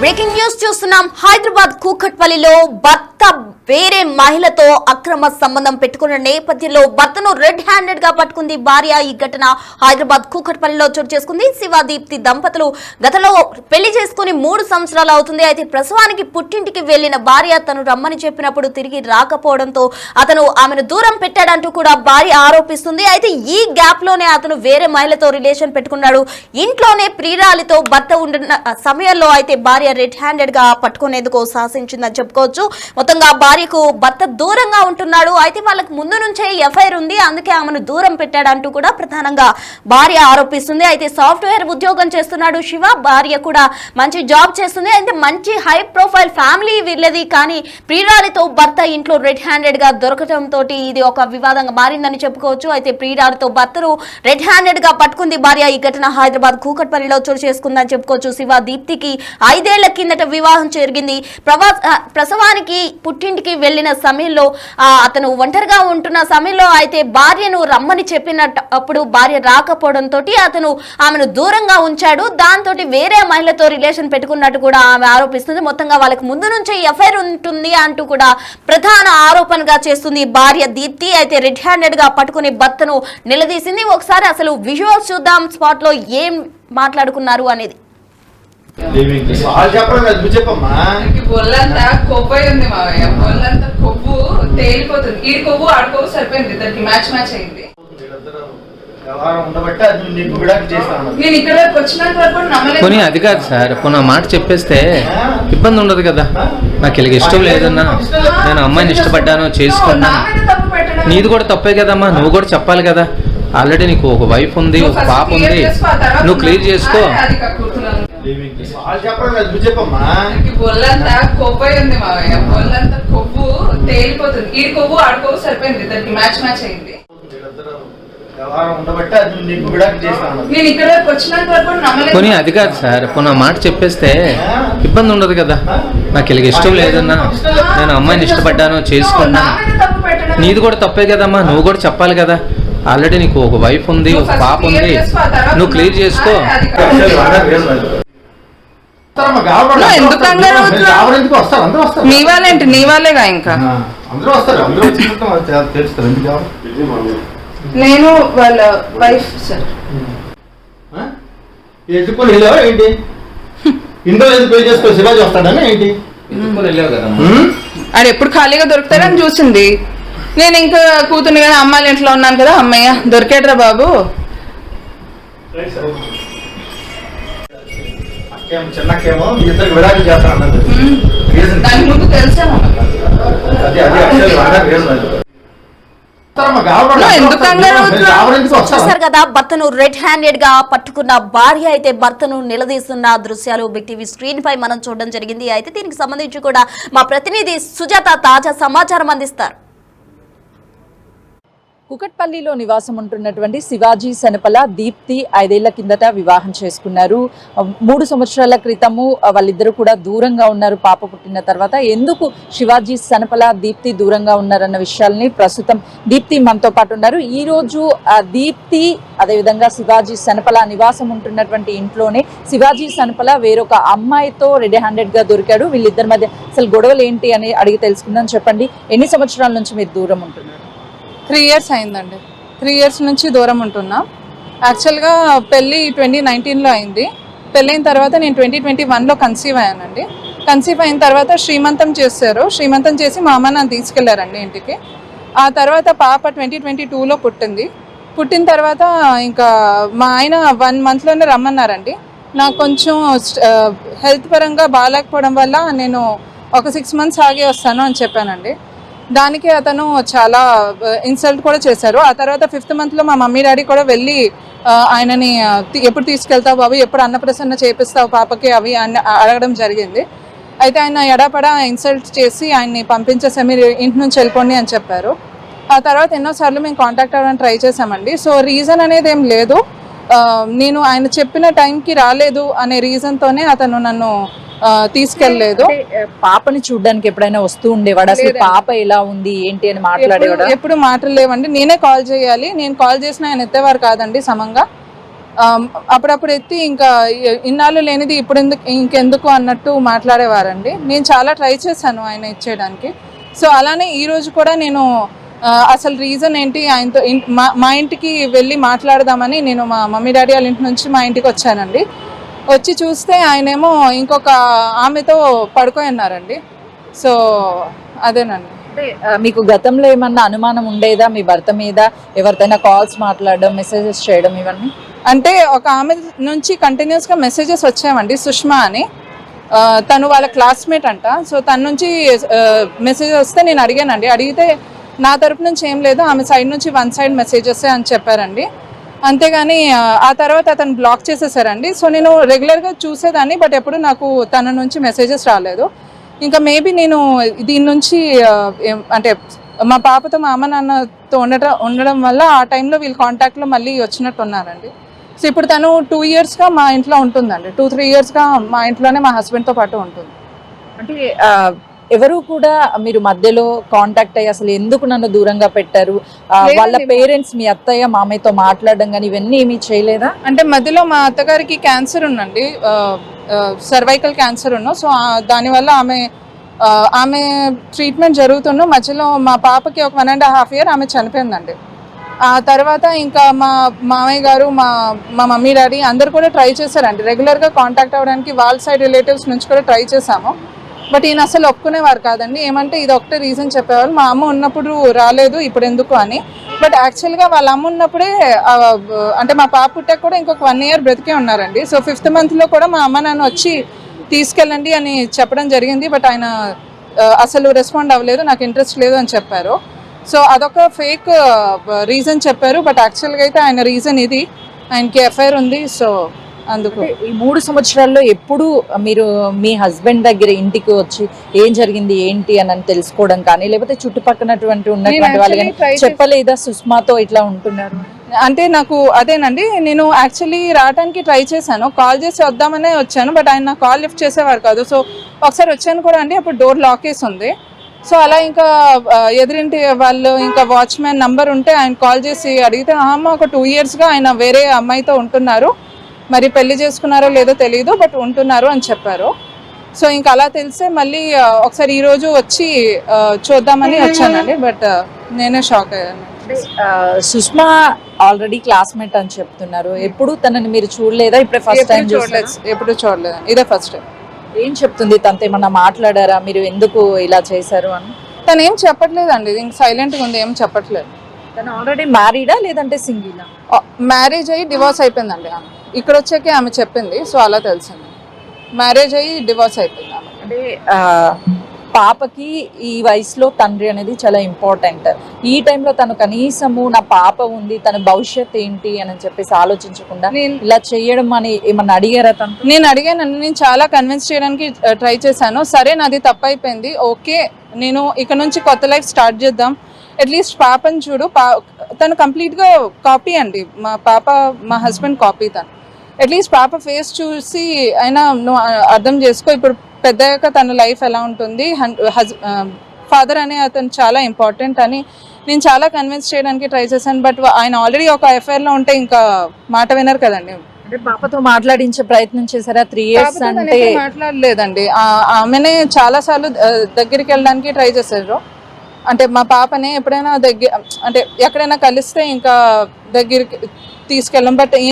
Breaking news చూస్తున్నాం. హైదరాబాద్ కూకట్పల్లిలో భర్త వేరే మహిళతో అక్రమ సంబంధం పెట్టుకున్న నేపథ్యంలో భర్తను రెడ్ హ్యాండెడ్ గా పట్టుకుంది భార్య. ఈ ఘటన హైదరాబాద్ కూకట్పల్లిలో చోటు చేసుకుంది. శివదీప్తి దంపతులు గతంలో పెళ్లి చేసుకుని 3 సంవత్సరాలు అవుతుంది. అయితే ప్రసవానికి పుట్టింటికి వెళ్లిన భార్య తను రమ్మని చెప్పినప్పుడు తిరిగి రాకపోవడంతో అతను ఆమెను దూరం పెట్టాడంటూ కూడా భార్య ఆరోపిస్తుంది. అయితే ఈ గ్యాప్ లోనే అతను వేరే మహిళతో రిలేషన్ పెట్టుకున్నాడు. ఇంట్లోనే ప్రియురాలితో భర్త ఉంటున్న సమయంలో అయితే భార్య రెడ్ హ్యాండెడ్ గా పట్టుకునేందుకు సాహసించిందని చెప్పుకోవచ్చు. మొత్తంగా భార్యకు భర్త దూరంగా ఉంటున్నాడు. అయితే వాళ్ళకి ముందు నుంచే ఎఫ్ఐఆర్ ఉంది, అందుకే ఆమెను దూరం పెట్టాడంటూ కూడా ప్రధానంగా భార్య ఆరోపిస్తుంది. అయితే సాఫ్ట్వేర్ ఉద్యోగం చేస్తున్నాడు శివ, భార్య కూడా మంచి జాబ్ చేస్తుంది. అయితే మంచి హై ప్రొఫైల్ ఫ్యామిలీ వీళ్ళది. కానీ ప్రియురాలితో భర్త ఇంట్లో రెడ్ హ్యాండెడ్ గా దొరకడంతో ఇది ఒక వివాదంగా మారిందని చెప్పుకోవచ్చు. అయితే ప్రియురాలితో భర్తను రెడ్ హ్యాండెడ్ గా పట్టుకుంది భార్య. ఈ ఘటన హైదరాబాద్ కూకట్పల్లిలో చోటు చేసుకుందని చెప్పుకోవచ్చు. శివ దీప్తికి 5 ఏళ్ల కిందట వివాహం జరిగింది. ప్రసవానికి పుట్టింటికి వెళ్లిన సమయంలో అతను ఒంటరిగా ఉంటున్న సమయంలో అయితే భార్యను రమ్మని చెప్పినప్పుడు భార్య రాకపోవడంతో అతను ఆమెను దూరంగా ఉంచాడు. దాంతో వేరే మహిళతో రిలేషన్ పెట్టుకున్నట్టు కూడా ఆమె ఆరోపిస్తుంది. మొత్తంగా వాళ్ళకి ముందు నుంచే ఎఫ్ఐఆర్ ఉంటుంది అంటూ కూడా ప్రధాన ఆరోపణగా చేస్తుంది భార్య దీప్తి. అయితే రెడ్ హ్యాండెడ్ గా పట్టుకుని భర్తను నిలదీసింది. ఒకసారి అసలు విజువల్స్ చూద్దాం, స్పాట్ లో ఏం మాట్లాడుకున్నారు అనేది. ఒళ్ళంతా కొవ్వు ఉంది మావయ్య, ఒళ్ళంతా కొవ్వు తేలిపోతుంది. ఈ కొవ్వు ఆడ కొవ్వు సరిపోయింది, ఇద్దరికి మ్యాచ్ అయింది. నేను ఇక్కడ వరకు వచ్చినంత వరకు నమ్మలేదు. అది కాదు సార్, పోనీ మాట చెప్పేస్తే ఇబ్బంది ఉండదు కదా. నాకు ఇలాగ ఇష్టం లేదన్నా, నేను అమ్మాయిని ఇష్టపడ్డాను, చేసుకున్నాను. నీది కూడా తప్పే కదమ్మా, నువ్వు కూడా చెప్పాలి కదా. ఆల్రెడీ నీకు ఒక వైఫ్ ఉంది, ఒక పాప ఉంది, నువ్వు క్లియర్ చేసుకో. ఒళ్ళంతా కొవ్వు ఉంది మావయ్య, ఒళ్ళంతా కొవ్వు తేలిపోతుంది. ఈ కొవ్వు ఆడ కొవ్వు సరిపోయింది, ఇద్దరికి మ్యాచ్ అయింది. నేను ఇక్కడ వరకు వచ్చినంత వరకు నమ్మలేదు. అది కాదు సార్, పోనీ మాట చెప్పేస్తే ఇబ్బంది ఉండదు కదా. నాకు ఇలాగ ఇష్టం లేదన్నా, నేను అమ్మాయిని ఇష్టపడ్డాను, చేసుకున్నాను. నీది కూడా తప్పే కదమ్మా, నువ్వు కూడా చెప్పాలి కదా. ఆల్రెడీ నీకు ఒక వైఫ్ ఉంది, ఒక పాప ఉంది, నువ్వు క్లియర్ చేసుకో. నీ వాళ్ళేంటి, నీ వాళ్ళేగా. ఇంకా నేను వాళ్ళ వైఫ్ సార్. ఏంటి ఇంట్లో పెళ్లి చేసుకో శివాజీ వస్తాడని ఏంటి? అది ఎప్పుడు ఖాళీగా దొరుకుతారని చూసింది. నేను ఇంకా కూతుర్ని కానీ అమ్మాయిల ఇంట్లో ఉన్నాను కదా, అమ్మయ్య దొరికేట్రా బాబు. చిన్నకేమో ఇద్దరికి విడాకులు చేస్తాను. దానికి ముందు తెలుసా చూసారు కదా, భర్తను రెడ్ హ్యాండెడ్ గా పట్టుకున్న భార్య అయితే భర్తను నిలదీస్తున్న దృశ్యాలు బిగ్ టీవీ స్క్రీన్ పై మనం చూడడం జరిగింది. అయితే దీనికి సంబంధించి కూడా మా ప్రతినిధి సుజాత తాజా సమాచారం అందిస్తారు. కుకట్పల్లిలో నివాసం ఉంటున్నటువంటి శివాజీ సనపల దీప్తి 5 ఏళ్ల కిందట వివాహం చేసుకున్నారు. 3 సంవత్సరాల క్రితము వాళ్ళిద్దరూ కూడా దూరంగా ఉన్నారు పాప పుట్టిన తర్వాత. ఎందుకు శివాజీ సనపల దీప్తి దూరంగా ఉన్నారన్న విషయాల్ని ప్రస్తుతం దీప్తి మనతో పాటు ఉన్నారు. ఈ రోజు దీప్తి అదేవిధంగా శివాజీ సనపల నివాసం ఉంటున్నటువంటి ఇంట్లోనే శివాజీ సనపల వేరొక అమ్మాయితో రెడ్ హ్యాండెడ్ గా దొరికాడు. వీళ్ళిద్దరి మధ్య అసలు గొడవలు ఏంటి అని అడిగి తెలుసుకుందాం. చెప్పండి, ఎన్ని సంవత్సరాల నుంచి మీరు దూరం ఉంటున్నారు? 3 years అయిందండి. 3 years నుంచి దూరం ఉంటున్నా. యాక్చువల్గా పెళ్ళి 2019లో అయింది. పెళ్ళైన తర్వాత నేను 2021లో కన్సీవ్ అయ్యానండి. కన్సీవ్ అయిన తర్వాత శ్రీమంతం చేశారు. శ్రీమంతం చేసి మా అమ్మ నన్ను తీసుకెళ్లారండి ఇంటికి. ఆ తర్వాత పాప 2022లో పుట్టింది. పుట్టిన తర్వాత ఇంకా మా ఆయన 1 monthలోనే రమ్మన్నారండి. నాకు కొంచెం హెల్త్ పరంగా బాగాలేకపోవడం వల్ల నేను ఒక 6 months ఆగి వస్తాను అని చెప్పానండి. దానికి అతను చాలా ఇన్సల్ట్ కూడా చేశారు. ఆ తర్వాత 5th monthలో మా మమ్మీ డాడీ కూడా వెళ్ళి ఆయనని ఎప్పుడు తీసుకెళ్తావు బాబు, ఎప్పుడు అన్నప్రసన్న చేపిస్తావు పాపకి అవి అడగడం జరిగింది. అయితే ఆయన ఎడాపడా ఇన్సల్ట్ చేసి ఆయన్ని పంపించేసి మీరు ఇంటి నుంచి వెళ్ళిపోండి అని చెప్పారు. ఆ తర్వాత ఎన్నోసార్లు మేము కాంటాక్ట్ అవ్వడానికి ట్రై చేసామండి. సో రీజన్ అనేది ఏం లేదు, నేను ఆయన చెప్పిన టైంకి రాలేదు అనే రీజన్తోనే అతను నన్ను తీసుకెళ్లేదు. పాపని చూడడానికి ఎప్పుడైనా వస్తూ ఉండేవాడు? అసలు పాప ఎలా ఉంది ఏంటి అని మాట్లాడేవాడు? ఎప్పుడు మాటలు లేవండి. నేనే కాల్ చేయాలి, నేను కాల్ చేసిన ఆయన ఎత్తేవారు కాదండి సమంగా. అప్పుడప్పుడు ఎత్తి ఇంకా ఇన్నాళ్ళు లేనిది ఇప్పుడు ఇంకెందుకు అన్నట్టు మాట్లాడేవారండి. నేను చాలా ట్రై చేశాను ఆయన ఇచ్చేయడానికి. సో అలానే ఈరోజు కూడా నేను అసలు రీజన్ ఏంటి ఆయనతో మా ఇంటికి వెళ్ళి మాట్లాడదామని నేను మా మమ్మీ డాడీ వాళ్ళ ఇంటి నుంచి మా ఇంటికి వచ్చానండి. వచ్చి చూస్తే ఆయనేమో ఇంకొక ఆమెతో పడుకొని ఉన్నారండి. సో అదేనండి. అంటే మీకు గతంలో ఏమన్నా అనుమానం ఉండేదా మీ భర్త మీద? ఎవరితోనైనా కాల్స్ మాట్లాడడం, మెసేజెస్ చేయడం ఇవన్నీ? అంటే ఒక ఆమె నుంచి కంటిన్యూస్గా మెసేజెస్ వచ్చాయండి, సుష్మా అని. తను వాళ్ళ క్లాస్మేట్ అంట. సో తన నుంచి మెసేజ్ వస్తే నేను అడిగానండి. అడిగితే నా తరపు నుంచి ఏం లేదు, ఆమె సైడ్ నుంచి వన్ సైడ్ మెసేజెస్ అని చెప్పారండి. అంతేగాని ఆ తర్వాత అతను బ్లాక్ చేసేసారండి. సో నేను రెగ్యులర్గా చూసేదాన్ని, బట్ ఎప్పుడు నాకు తన నుంచి మెసేజెస్ రాలేదు. ఇంకా మేబీ నేను దీని నుంచి అంటే మా పాపతో మా అమ్మ నాన్నతో ఉండడం వల్ల ఆ టైంలో వీళ్ళు కాంటాక్ట్లో మళ్ళీ వచ్చినట్టు ఉన్నారండి. సో ఇప్పుడు తను 2 yearsగా మా ఇంట్లో ఉంటుందండి. 2-3 yearsగా మా ఇంట్లోనే మా హస్బెండ్తో పాటు ఉంటుంది. అంటే ఎవరు కూడా మీరు మధ్యలో కాంటాక్ట్ అయ్యి అసలు ఎందుకు నన్ను దూరంగా పెట్టారు, వాళ్ళ పేరెంట్స్ మీ అత్తయ్య మామయ్యతో మాట్లాడడం కానీ ఇవన్నీ ఏమీ చేయలేదా? అంటే మధ్యలో మా అత్తగారికి క్యాన్సర్ ఉందండి, సర్వైకల్ క్యాన్సర్ ఉన్న. సో దానివల్ల ఆమె ట్రీట్మెంట్ జరుగుతున్న మధ్యలో మా పాపకి ఒక 1.5 year ఆమె చనిపోయిందండి. ఆ తర్వాత ఇంకా మా మామయ్య గారు మా మమ్మీ డాడీ అందరు కూడా ట్రై చేశారండి రెగ్యులర్గా కాంటాక్ట్ అవ్వడానికి. వాళ్ళ సైడ్ రిలేటివ్స్ నుంచి కూడా ట్రై చేశాము, బట్ ఈయన అసలు ఒప్పుకునేవారు కాదండి. ఏమంటే ఇది ఒకటే రీజన్ చెప్పేవాళ్ళు, మా అమ్మ ఉన్నప్పుడు రాలేదు ఇప్పుడు ఎందుకు అని. బట్ యాక్చువల్గా వాళ్ళ అమ్మ ఉన్నప్పుడే అంటే మా పాప పుట్టాక కూడా ఇంకొక 1 year బ్రతికే ఉన్నారండి. సో 5th monthలో కూడా మా అమ్మ నాన్న వచ్చి తీసుకెళ్ళండి అని చెప్పడం జరిగింది. బట్ ఆయన అసలు రెస్పాండ్ అవ్వలేదు, నాకు ఇంట్రెస్ట్ లేదు అని చెప్పారు. సో అదొక ఫేక్ రీజన్ చెప్పారు, బట్ యాక్చువల్గా అయితే ఆయన రీజన్ ఇది, ఆయనకి ఎఫ్ఐఆర్ ఉంది. సో అందుకు ఈ 3 సంవత్సరాల్లో ఎప్పుడు మీరు మీ హస్బెండ్ దగ్గర ఇంటికి వచ్చి ఏం జరిగింది ఏంటి అని తెలుసుకోవడం కానీ, లేకపోతే చుట్టుపక్కనటువంటి ఉన్నటువంటి వాళ్ళు కానీ చెప్పలేదా సుష్మాతో ఇట్లా ఉంటున్నారు? అంటే నాకు అదేనండి, నేను యాక్చువల్లీ రావడానికి ట్రై చేశాను, కాల్ చేసి వద్దామనే వచ్చాను, బట్ ఆయన నాకు కాల్ లిఫ్ట్ చేసేవారు కాదు. సో ఒకసారి వచ్చాను కూడా అండి, అప్పుడు డోర్ లాక్ వేసి ఉంది. సో అలా ఇంకా ఎదురింటి వాళ్ళు ఇంకా వాచ్మెన్ నంబర్ ఉంటే ఆయన కాల్ చేసి అడిగితే అమ్మ ఒక 2 yearsగా ఆయన వేరే అమ్మాయితో ఉంటున్నారు, మరి పెళ్లి చేసుకున్నారో లేదో తెలియదు, బట్ ఉంటున్నారు అని చెప్పారు. సో ఇంకా అలా తెలిసే మళ్ళీ ఒకసారి ఈరోజు వచ్చి చూద్దామని వచ్చానండి, బట్ నేనే షాక్ అయ్యాను. సుష్మా ఆల్రెడీ క్లాస్మేట్ అని చెప్తున్నారు, ఎప్పుడు తనని మీరు చూడలేదా? ఇప్పుడు ఫస్ట్ టైం చూడలేదు? ఎప్పుడు చూడలేదు, ఇదే ఫస్ట్ టైం. ఏం చెప్తుంది తనతో? ఏమన్నా మాట్లాడారా మీరు ఎందుకు ఇలా చేశారు అని? తను ఏం చెప్పట్లేదండి, ఇంక సైలెంట్గా ఉంది, ఏం చెప్పట్లేదు. తను ఆల్రెడీ మ్యారీడా లేదంటే సింగిలా? మ్యారేజ్ అయ్యి డివోర్స్ అయిపోయిందండి ఆమె. ఇక్కడ వచ్చాకే ఆమె చెప్పింది, సో అలా తెలిసింది. మ్యారేజ్ అయ్యి డివోర్స్ అయిపోయింది ఆమె. అంటే పాపకి ఈ వయసులో తండ్రి అనేది చాలా ఇంపార్టెంట్. ఈ టైంలో తను కనీసము నా పాప ఉంది, తన భవిష్యత్ ఏంటి అని చెప్పేసి ఆలోచించకుండా ఇలా చేయడం అని ఏమన్నా అడిగారా తను? నేను అడిగానండి, నేను చాలా కన్విన్స్ చేయడానికి ట్రై చేశాను. సరే నాది తప్పు అయిపోయింది, ఓకే నేను ఇక నుంచి కొత్త లైఫ్ స్టార్ట్ చేద్దాం, అట్లీస్ట్ పాపని చూడు. తను కంప్లీట్గా కాపీ అండి, మా పాప మా హస్బెండ్ కాపీ. తను అట్లీస్ట్ పాప ఫేస్ చూసి అయినా నువ్వు అర్థం చేసుకో, ఇప్పుడు పెద్దగా తన లైఫ్ ఎలా ఉంటుంది, ఫాదర్ అనే అతను చాలా ఇంపార్టెంట్ అని నేను చాలా కన్విన్స్ చేయడానికి ట్రై చేశాను. బట్ ఆయన ఆల్రెడీ ఒక ఎఫ్ఐఆర్లో ఉంటే ఇంకా మాట వినరు కదండి. అంటే పాపతో మాట్లాడించే ప్రయత్నం చేశారా? 3 years అంటే మాట్లాడలేదండి. ఆమెనే చాలా సార్లు దగ్గరికి వెళ్ళడానికి ట్రై చేశారు. అంటే మా పాపని ఎప్పుడైనా అంటే ఎక్కడైనా కలిస్తే ఇంకా దగ్గరికి తీసుకెళ్ళాం, బట్